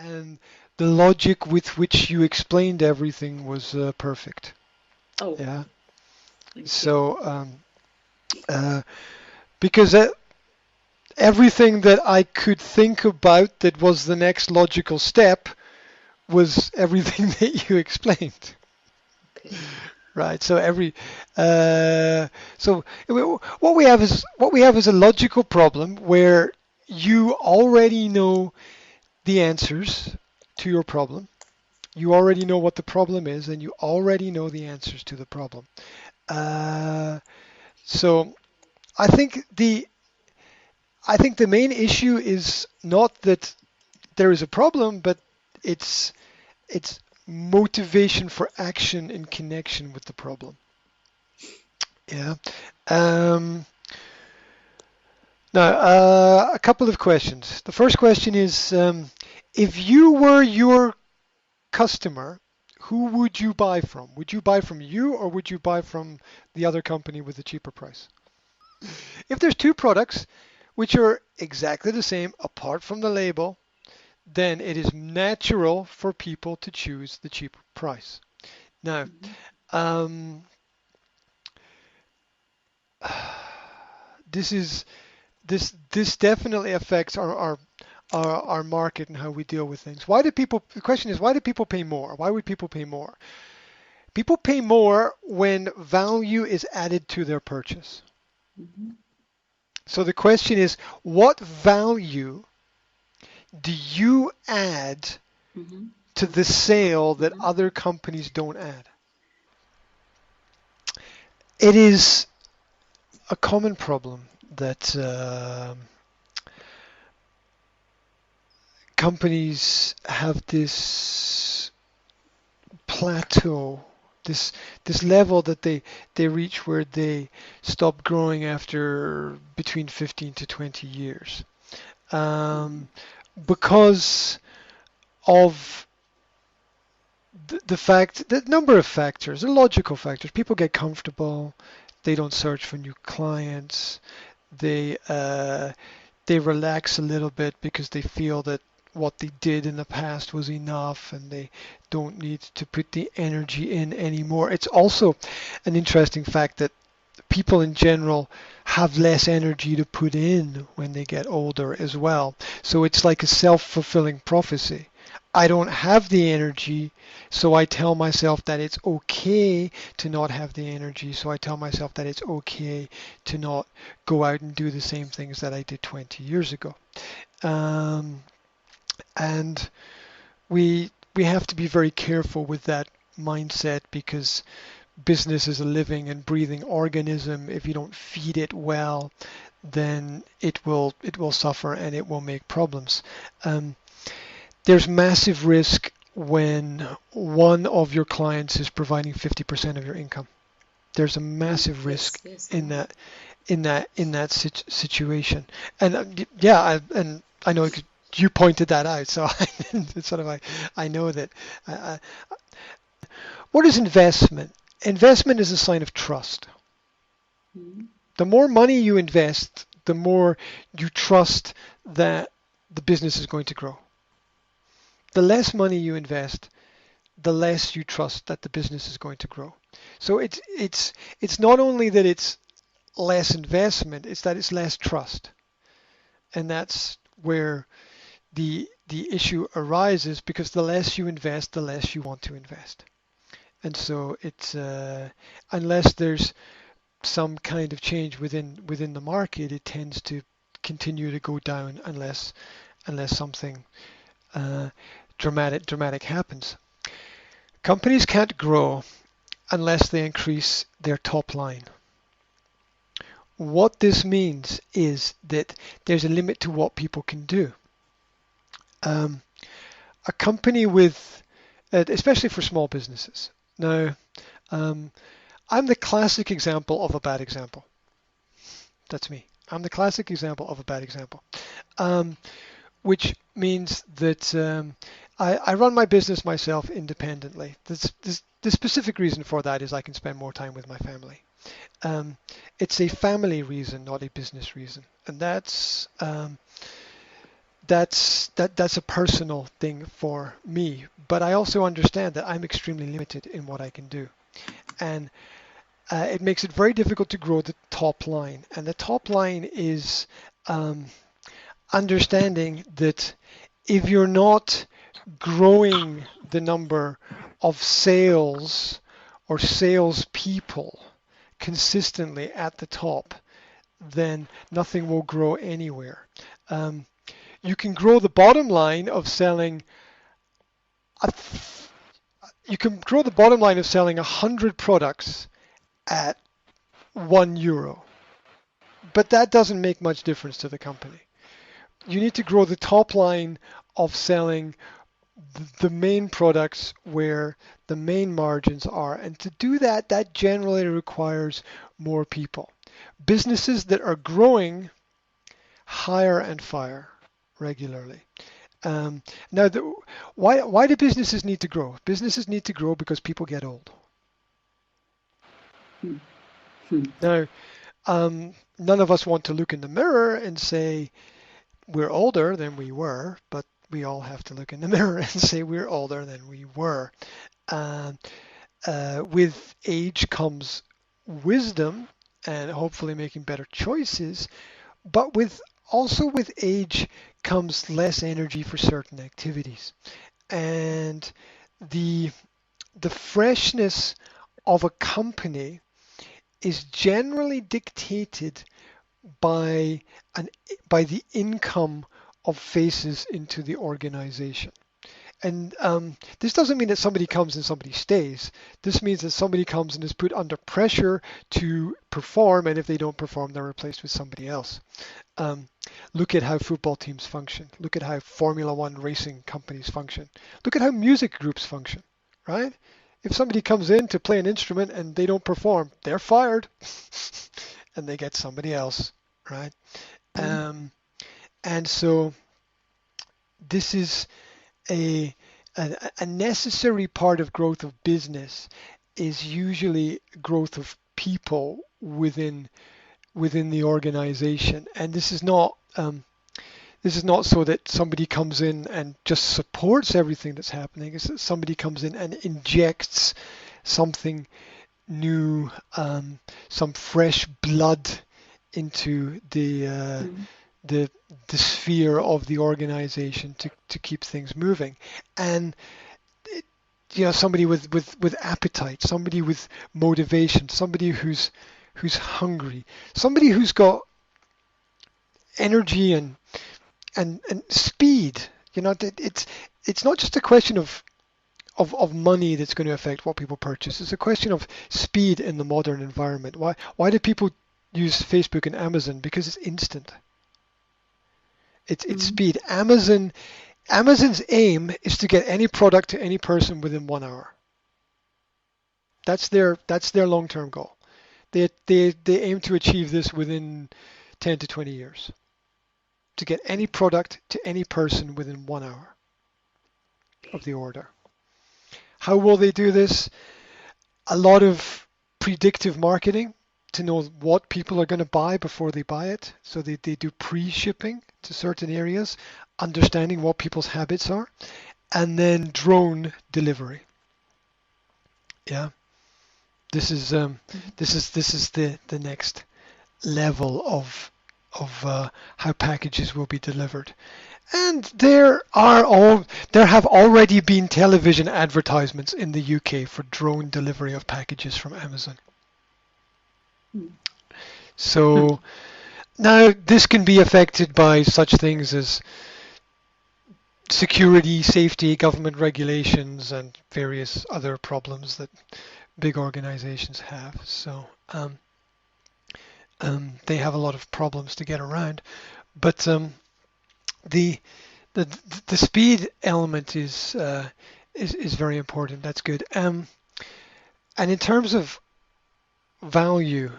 and the logic with which you explained everything was perfect. Oh, Yeah. thank you. So uh, because everything that I could think about that was the next logical step was everything that you explained. Okay. Right. So so what we have is a logical problem where you already know the answers to your problem. You already know what the problem is, and you already know the answers to the problem. Uh, so I think the main issue is not that there is a problem, but it's it's motivation for action in connection with the problem. Yeah. Um, Now, a couple of questions. The first question is, if you were your customer, who would you buy from? Would you buy from you or would you buy from the other company with the cheaper price? If there's two products which are exactly the same apart from the label, then it is natural for people to choose the cheaper price. Now, Mhm. um, this is this definitely affects our market and how we deal with things. Why do people? The question is, why do people pay more? Why would people pay more? People pay more when value is added to their purchase. Mhm. So the question is, what value do you add Mhm. to the sale that other companies don't add? It is a common problem that companies have this plateau, this this level that they reach where they stop growing after between 15 to 20 years, Mhm. um, because of the fact the number of factors, the logical factors. People get comfortable, they don't search for new clients, they relax a little bit because they feel that what they did in the past was enough and they don't need to put the energy in anymore. It's also an interesting fact that people in general have less energy to put in when they get older as well. So it's like a self-fulfilling prophecy. I don't have the energy, so I tell myself that it's okay to not have the energy. So I tell myself that it's okay to not go out and do the same things that I did 20 years ago. Um, and we have to be very careful with that mindset because business is a living and breathing organism. If you don't feed it well, then it will suffer and it will make problems. Um, there's massive risk when one of your clients is providing 50% of your income. There's a Mm. massive risk Yes, yes, I in know. that situation. And yeah, and I know you pointed that out, so it's sort of like I know that. What is investment? Investment is a sign of trust. Mhm. The more money you invest, the more you trust that the business is going to grow. The less money you invest, the less you trust that the business is going to grow. So it's not only that it's less investment, it's that it's less trust. And that's where the issue arises because the less you invest, the less you want to invest. And so it's unless there's some kind of change within the market, it tends to continue to go down unless something uh, dramatic happens. Companies can't grow unless they increase their top line. What this means is that there's a limit to what people can do. Um, a company with, especially for small businesses. Now, um, I'm the classic example of a bad example. That's me. I'm the classic example of a bad example. Um, which means that I run my business myself independently. The specific reason for that is I can spend more time with my family. Um, it's a family reason, not a business reason, and that's a personal thing for me. But I also understand that I'm extremely limited in what I can do, and it makes it very difficult to grow the top line. And the top line is um, understanding that if you're not growing the number of sales or salespeople consistently at the top, then nothing will grow anywhere. Um, you can grow the bottom line of selling a, you can grow the bottom line of selling 100 products at €1, but that doesn't make much difference to the company. You need to grow the top line of selling the main products where the main margins are. And to do that, that generally requires more people. Businesses that are growing hire and fire regularly. Now, why do businesses need to grow? Businesses need to grow because people get old. Hmm. Hmm. Now, none of us want to look in the mirror and say we're older than we were, but we all have to look in the mirror and say we're older than we were. With age comes wisdom and hopefully making better choices, but also with age comes less energy for certain activities. And the freshness of a company is generally dictated by by the income of faces into the organization. And this doesn't mean that somebody comes and somebody stays. This means that somebody comes and is put under pressure to perform, and if they don't perform, they're replaced with somebody else. Look at how football teams function. Look at how Formula One racing companies function. Look at how music groups function, right? If somebody comes in to play an instrument and they don't perform, they're fired and they get somebody else, right? And so this is a necessary part of growth of business is usually growth of people within the organization. And this is not so that somebody comes in and just supports everything that's happening. It's that somebody comes in and injects something new, some fresh blood into the sphere of the organization to keep things moving. And somebody with appetite, somebody with motivation, somebody who's hungry, somebody who's got energy and speed. It's not just a question of money that's going to affect what people purchase. It's a question of speed in the modern environment. Why do people use Facebook and Amazon? Because it's instant. It's speed. Amazon's aim is to get any product to any person within 1 hour. That's their long-term goal. They aim to achieve this within 10 to 20 years. To get any product to any person within 1 hour of the order. How will they do this? A lot of predictive marketing to know what people are going to buy before they buy it. So they do pre-shipping to certain areas, understanding what people's habits are, and then drone delivery. Yeah, this is the next level of how packages will be delivered. And there have already been television advertisements in the UK for drone delivery of packages from Amazon. So now this can be affected by such things as security, safety, government regulations, and various other problems that big organizations have. So they have a lot of problems to get around. But the speed element is very important. That's good. And in terms of value,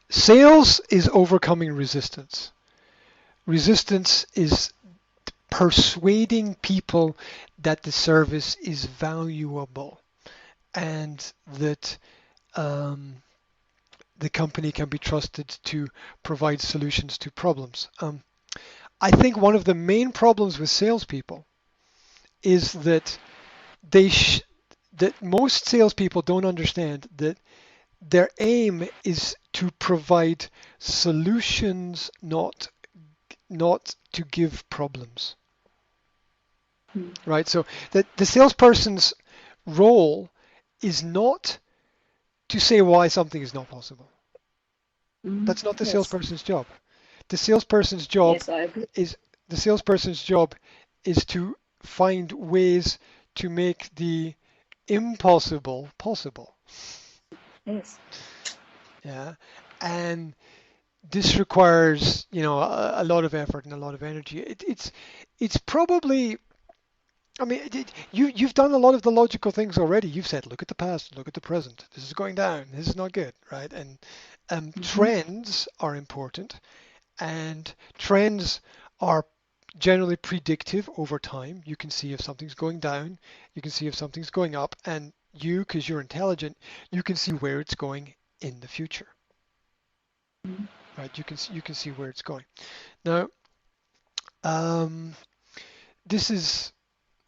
sales is overcoming resistance. Resistance is persuading people that the service is valuable and that the company can be trusted to provide solutions to problems. I think one of the main problems with salespeople is that they that most salespeople don't understand that their aim is to provide solutions, not to give problems, Mm. right? So that the salesperson's role is not to say why something is not possible. Mm. That's not the Yes. salesperson's job. The salesperson's job Yes, I agree. is the salesperson's job is to find ways to make the impossible possible. Yes. Yeah. And this requires, a lot of effort and a lot of energy. It's probably, I mean, you've done a lot of the logical things already. You've said, look at the past, look at the present. This is going down. This is not good, right? And Mm-hmm. trends are important, and trends are generally predictive over time. You can see if something's going down, you can see if something's going up, and you, because you're intelligent, you can see where it's going in the future, Mm-hmm. right? You can see where it's going. Now, um, this is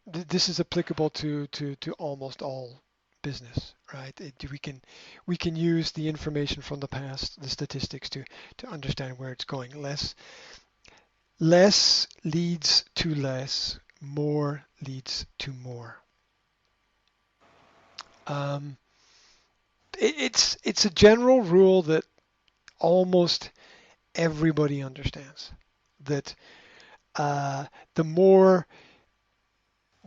this is applicable to almost all business, right? We can use the information from the past, the statistics, to understand where it's going. Less leads to less, more leads to more. Um, it's a general rule that almost everybody understands. That uh, the more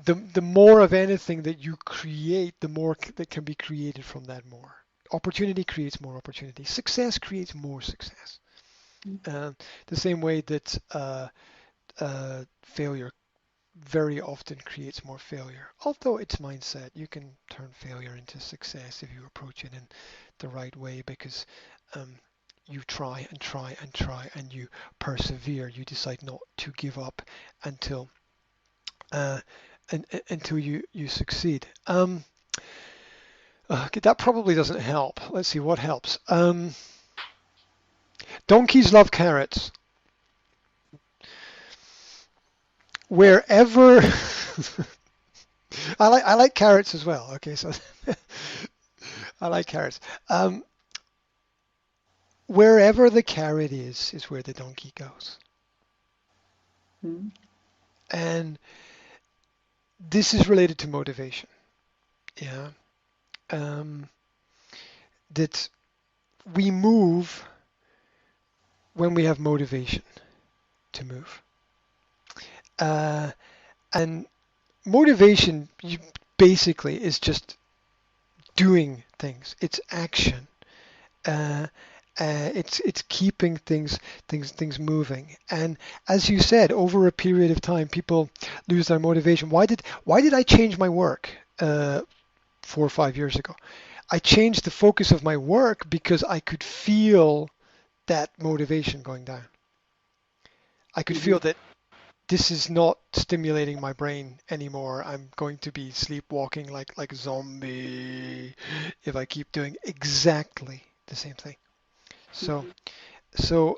the more of anything that you create, the more that can be created from that more. Opportunity creates more opportunity. Success creates more success. The same way that failure very often creates more failure. Although it's mindset, you can turn failure into success if you approach it in the right way, because um, you try and try and try and you persevere. You decide not to give up until uh, until you succeed. Okay, that probably doesn't help. Let's see what helps. Donkeys love carrots. Wherever I like carrots as well. Okay, so I like carrots. Um, Wherever the carrot is where the donkey goes. Mm-hmm. And this is related to motivation. Yeah. Um, that we move when we have motivation to move. Uh, and motivation basically is just doing things. It's action. Uh, it's keeping things moving. And as you said, over a period of time, people lose their motivation. Why did I change my work 4 or 5 years ago? I changed the focus of my work because I could feel that motivation going down. I could Mm-hmm. feel that this is not stimulating my brain anymore. I'm going to be sleepwalking like a zombie if I keep doing exactly the same thing. So Mm-hmm. so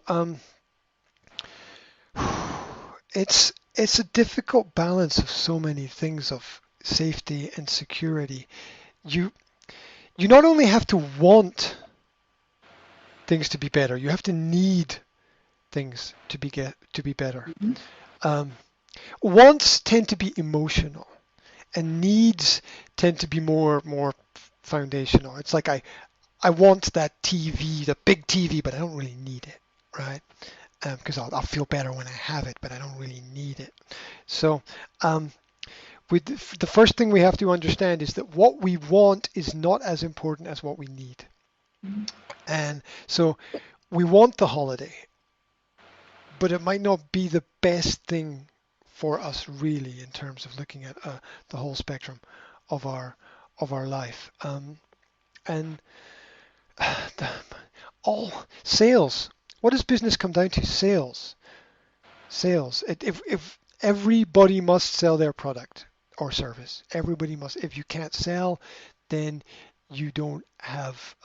it's a difficult balance of so many things of safety and security. You you not only have to want things to be better, you have to need things to be better. Mm-hmm. Um, Wants tend to be emotional, and needs tend to be more foundational. It's like I want that TV, the big TV, but I don't really need it, right? Because I'll feel better when I have it, but I don't really need it. So um, the first thing we have to understand is that what we want is not as important as what we need. Mm-hmm. And so we want the holiday, but it might not be the best thing for us really in terms of looking at the whole spectrum of our life. And the, all sales. What does business come down to? Sales. Sales. If everybody must sell their product or service, everybody must. If you can't sell, then you don't have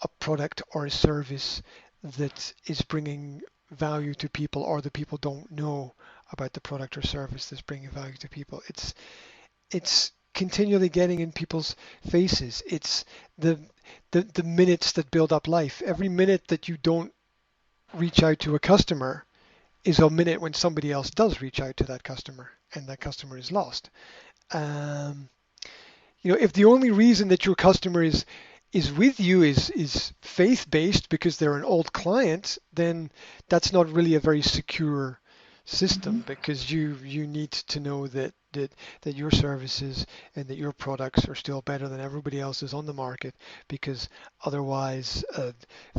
a product or a service that is bringing value to people, or the people don't know about the product or service that's bringing value to people. It's continually getting in people's faces. It's the the minutes that build up life. Every minute that you don't reach out to a customer is a minute when somebody else does reach out to that customer, and that customer is lost. Um, if the only reason that your customer is with you is faith-based because they're an old client, then that's not really a very secure Mm-hmm. system, because you need to know that your services and that your products are still better than everybody else's on the market, because otherwise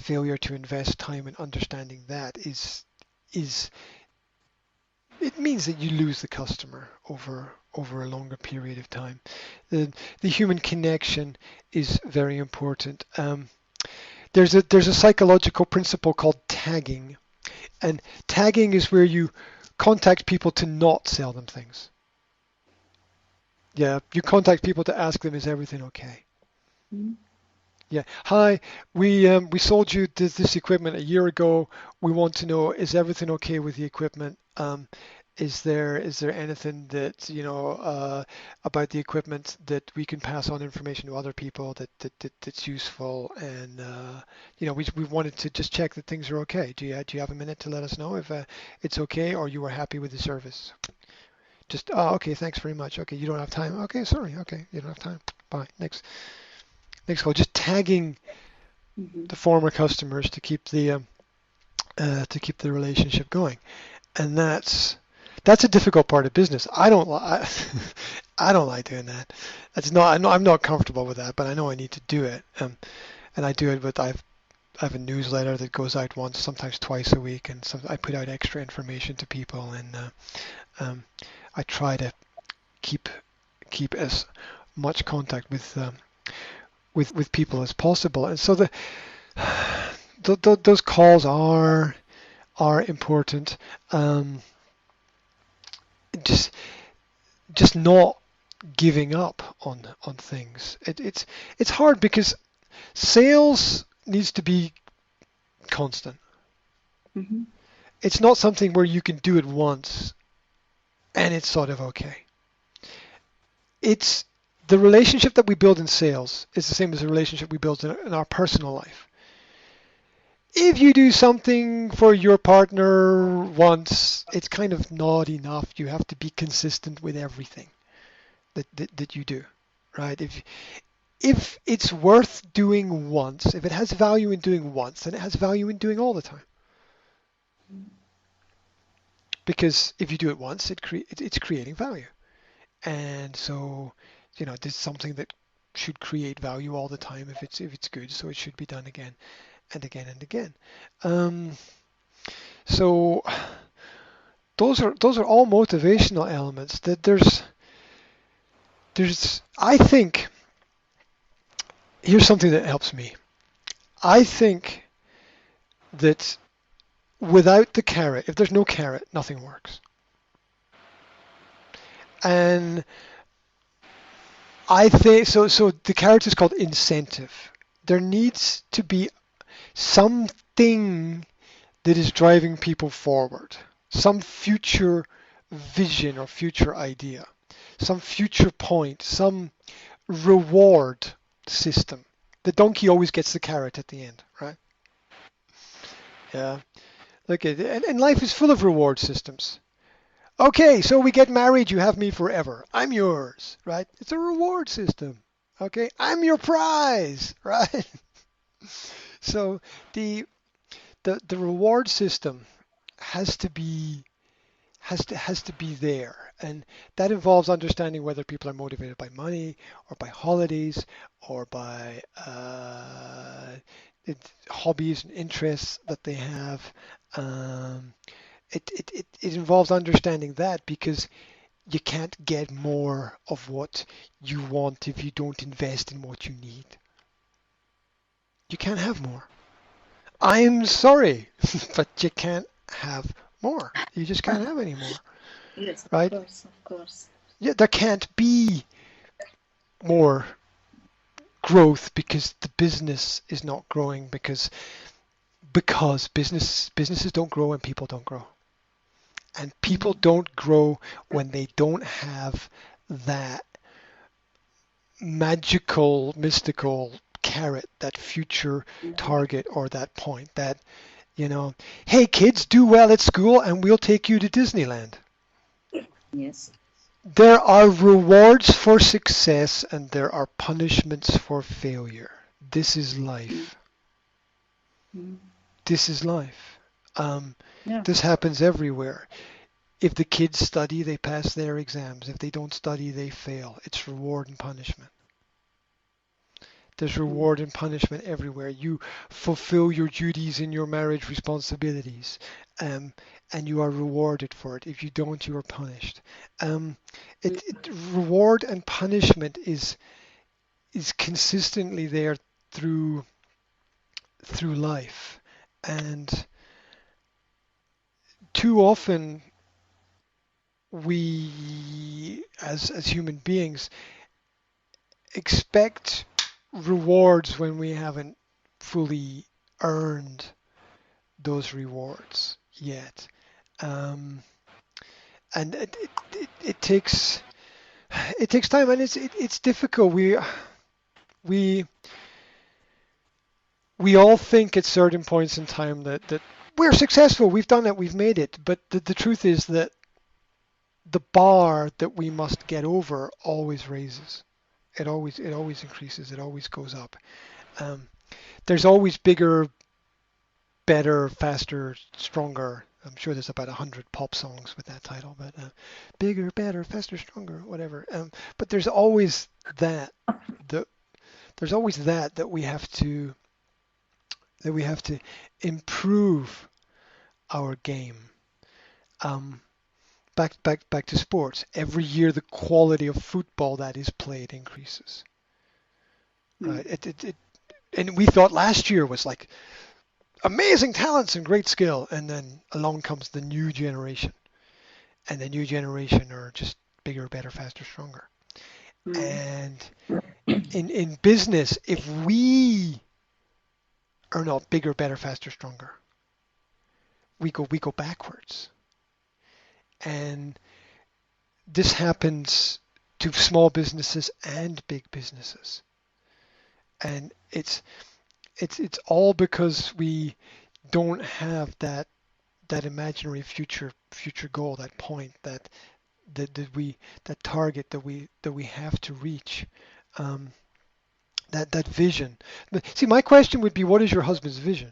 failure to invest time in understanding that is it means that you lose the customer over a longer period of time. The human connection is very important. There's a psychological principle called tagging, and tagging is where you contact people to not sell them things. Yeah, you contact people to ask them, is everything okay? Mm-hmm. Yeah. Hi, we sold you this equipment a year ago. We want to know, is everything okay with the equipment? Is there anything that about the equipment that we can pass on information to other people that's useful? And we wanted to just check that things are okay. Do you have a minute to let us know if it's okay, or you are happy with the service? Just okay, thanks very much. Okay, you don't have time. Okay, sorry. Okay, you don't have time. Bye. Next call. Just tagging Mm-hmm. the former customers to keep the relationship going, and that's a difficult part of business. I don't I don't like doing that. That's not I'm not comfortable with that, but I know I need to do it. And I do it with I have a newsletter that goes out once, sometimes twice a week, and I put out extra information to people, and um, I try to keep keep as much contact with people as possible. And so those calls are important. Um, just just not giving up on things. It's hard because sales needs to be constant. Mm-hmm. It's not something where you can do it once and it's sort of okay. It's the relationship that we build in sales is the same as the relationship we build in our personal life. If you do something for your partner once, it's kind of not enough. You have to be consistent with everything that you do, right? If it's worth doing once, if it has value in doing once, then it has value in doing all the time. Because if you do it once, it's creating value. And so, this is something that should create value all the time if it's good. So it should be done again and again and again. Um, so those are all motivational elements. That there's I think here's something that helps me. I think that without the carrot, if there's no carrot, nothing works. And I think so. So the carrot is called incentive. There needs to be something that is driving people forward, some future vision or future idea, some future point, some reward system. The donkey always gets the carrot at the end, right? Yeah. Look at it. And life is full of reward systems. Okay, so we get married, you have me forever. I'm yours, right? It's a reward system. Okay, I'm your prize, right? So the the reward system has to be has to be there, and that involves understanding whether people are motivated by money or by holidays or by hobbies and interests that they have. Um, it involves understanding that, because you can't get more of what you want if you don't invest in what you need. You can't have more. I'm sorry, but you can't have more. You just can't have any more, Yes, of right? course, of course. Yeah, there can't be more growth because the business is not growing because businesses don't grow and people don't grow. And people don't grow when they don't have that magical, mystical carrot, that future target or that point that, hey kids, do well at school and we'll take you to Disneyland. Yes. There are rewards for success and there are punishments for failure. This is life. This is life. This happens everywhere. If the kids study, they pass their exams. If they don't study, they fail. It's reward and punishment. There's reward and punishment everywhere. You fulfill your duties in your marriage responsibilities, and you are rewarded for it. If you don't, you are punished. Reward and punishment is consistently there through life, and too often we as human beings expect rewards when we haven't fully earned those rewards yet, and it takes time, and it's difficult. We all think at certain points in time that we're successful, we've done it, we've made it, but the truth is that the bar that we must get over always raises. It always increases. It always goes up. There's always bigger, better, faster, stronger. I'm sure there's about 100 pop songs with that title, but bigger, better, faster, stronger, whatever. But there's always that. There's always that we have to improve our game. Back to sports. Every year, the quality of football that is played increases. Right? And we thought last year was like amazing talents and great skill, and then along comes the new generation, and the new generation are just bigger, better, faster, stronger. And in business, if we are not bigger, better, faster, stronger, we go backwards. And this happens to small businesses and big businesses. And it's all because we don't have that imaginary future goal, that point, that target that we have to reach, that vision. See, my question would be, what is your husband's vision,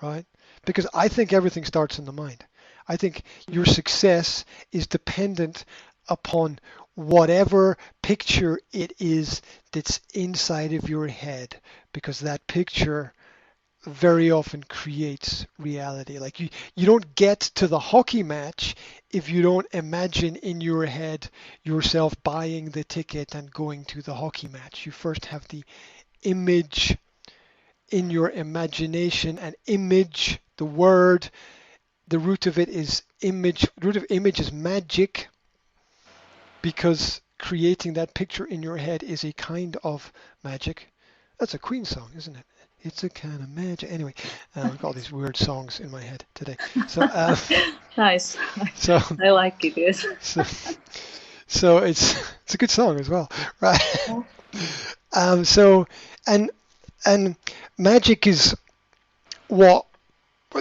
right? Because I think everything starts in the mind. I think your success is dependent upon whatever picture it is that's inside of your head, because that picture very often creates reality. Like you don't get to the hockey match if you don't imagine in your head yourself buying the ticket and going to the hockey match. You first have the image in your imagination, and image, the word, the root of it is image. The root of image is magic, because creating that picture in your head is a kind of magic. That's a Queen song, isn't it? It's a kind of magic. Anyway, I've got all these weird songs in my head today. So nice. So I like it. Yes. So it's a good song as well, right? So and magic is what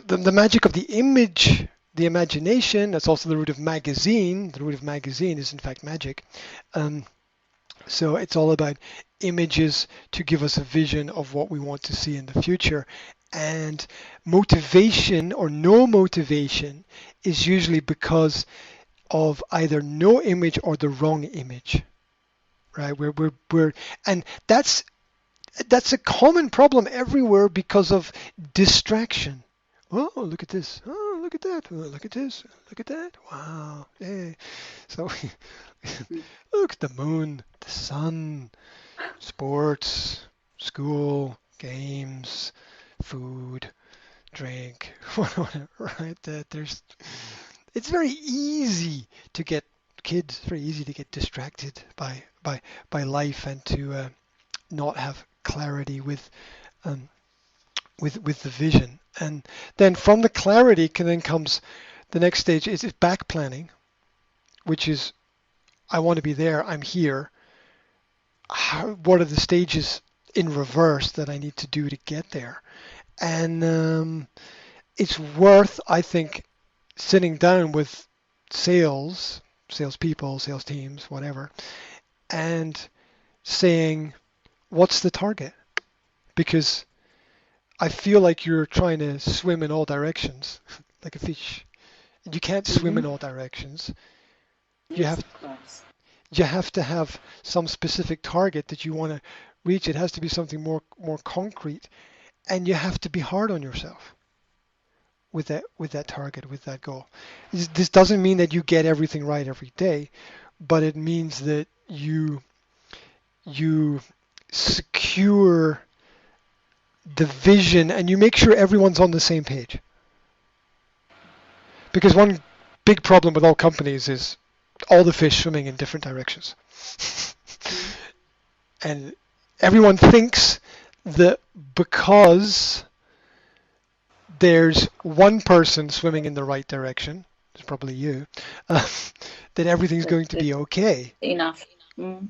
the magic of the image, the imagination. That's also the root of magazine. The root of magazine is in fact magic. So it's all about images to give us a vision of what we want to see in the future. And motivation or no motivation is usually because of either no image or the wrong image, right? And that's a common problem everywhere because of distraction. Oh, look at this. Oh, look at that. Oh, look at this. Look at that. Wow. Hey. So look at the moon, the sun, sports, school, games, food, drink, whatever, right? It's very easy to get kids, very easy to get distracted by life and to not have clarity, um, with the vision. And then from the clarity then comes the next stage is back planning, which is I want to be there, I'm here. What are the stages in reverse that I need to do to get there? And it's worth, I think, sitting down with salespeople, sales teams, whatever, and saying, what's the target? Because I feel like you're trying to swim in all directions, like a fish. You can't swim in Mm-hmm. all directions. You Yes, have of course. you have to have some specific target that you want to reach. It has to be something more concrete, and you have to be hard on yourself with that target, with that goal. This doesn't mean that you get everything right every day, but it means that you secure the vision and you make sure everyone's on the same page. Because one big problem with all companies is all the fish swimming in different directions. Mm-hmm. And everyone thinks that because there's one person swimming in the right direction, it's probably you, uh, that everything's That going to be it's okay. enough. Mm.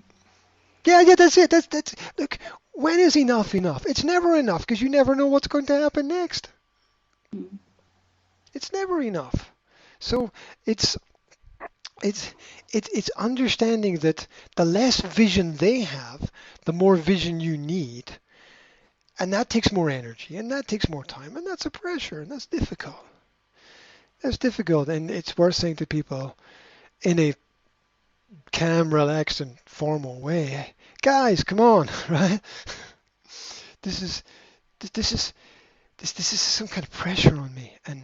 Yeah, that's it. That's look. When is enough enough? It's never enough because you never know what's going to happen next. Mm. It's never enough. So it's it's it's understanding that the less vision they have, the more vision you need, and that takes more energy, and that takes more time, and that's a pressure, and that's difficult. That's difficult, and it's worth saying to people in a calm, relaxed, and formal way, guys, come on, right? This is this is this is some kind of pressure on me, and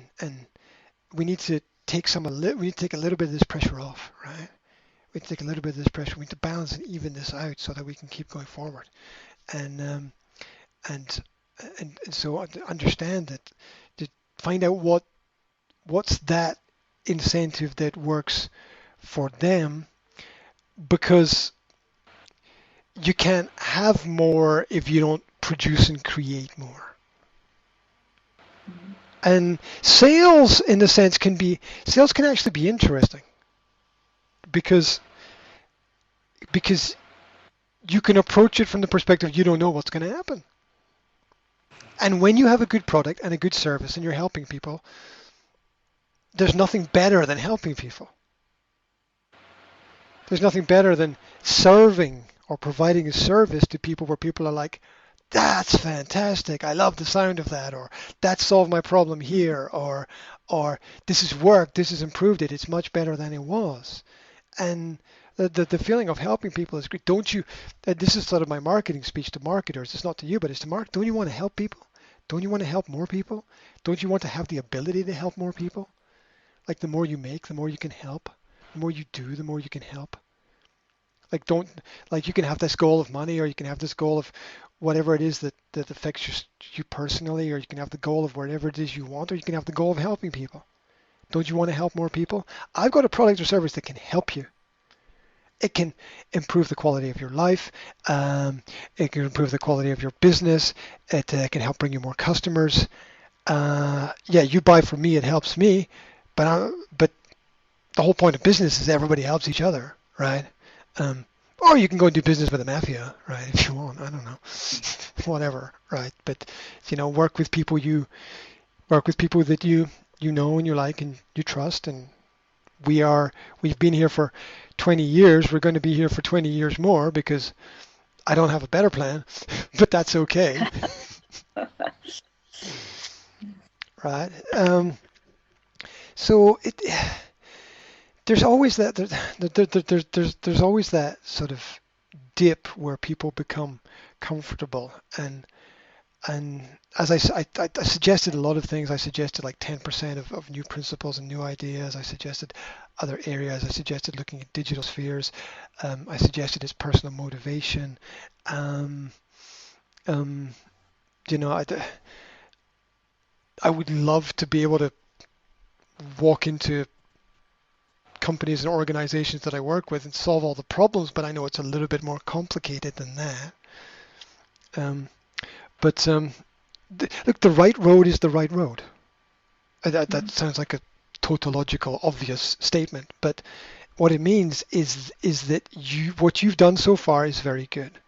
we need to we need to take a little bit of this pressure off, right? We need to take a little bit of this pressure. We need to balance and even this out so that we can keep going forward. And and and so understand that, to find out what's that incentive that works for them, because you can't have more if you don't produce and create more. Mm. And sales, in a sense, sales can actually be interesting because because you can approach it from the perspective you don't know what's going to happen. And when you have a good product and a good service and you're helping people, there's nothing better than helping people. There's nothing better than serving or providing a service to people where people are like, that's fantastic. I love the sound of that, or that solved my problem here, or this has worked, this has improved it. It's much better than it was. And the feeling of helping people is great. Don't you? This is sort of my marketing speech to marketers. It's not to you, but it's to Mark. Don't you want to help people? Don't you want to help more people? Don't you want to have the ability to help more people? Like the more you make, the more you can help. The more you do, the more you can help. Like don't like you can have this goal of money, or you can have this goal of whatever it is that affects you personally, or you can have the goal of whatever it is you want, or you can have the goal of helping people. Don't you want to help more people? I've got a product or service that can help you. It can improve the quality of your life. It can improve the quality of your business. It can help bring you more customers. Yeah, you buy from me, it helps me, but the whole point of business is everybody helps each other, right? Um, or you can go and do business with the mafia, right? If you want, I don't know, whatever, right? But work with people that you know and you like and you trust, and we've been here for 20 years. We're going to be here for 20 years more because I don't have a better plan, but that's okay, right? So there's always there's always that sort of dip where people become comfortable, and as I suggested a lot of things. I suggested like 10% of new principles and new ideas. I suggested other areas. I suggested looking at digital spheres. I suggested it's personal motivation. Um, um, you know, I would love to be able to walk into companies and organizations that I work with and solve all the problems, but I know it's a little bit more complicated than that. Um, but look, the right road is the right road. That Mm-hmm. sounds like a tautological, obvious statement, but what it means is that what you've done so far is very good,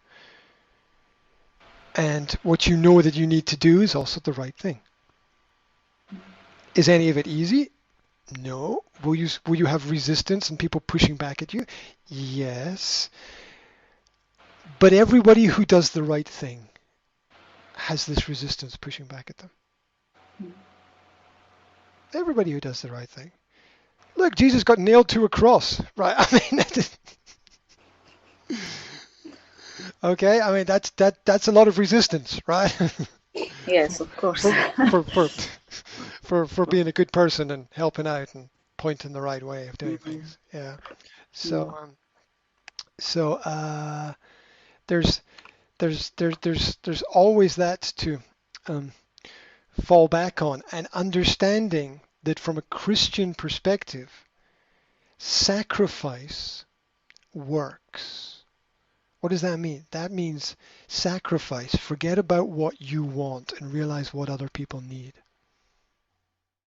and what you know that you need to do is also the right thing. Is any of it easy? No. Will you have resistance and people pushing back at you? Yes. But everybody who does the right thing has this resistance pushing back at them. Mm-hmm. Everybody who does the right thing. Look, Jesus got nailed to a cross, right? I mean, okay. I mean, that's a lot of resistance, right? Yes, of course. for for for for being a good person and helping out and pointing the right way of doing Mm-hmm. things. Yeah. So Mm-hmm. there's there's always that to um, fall back on, and understanding that from a Christian perspective, sacrifice works. What does that mean? That means sacrifice. Forget about what you want and realize what other people need.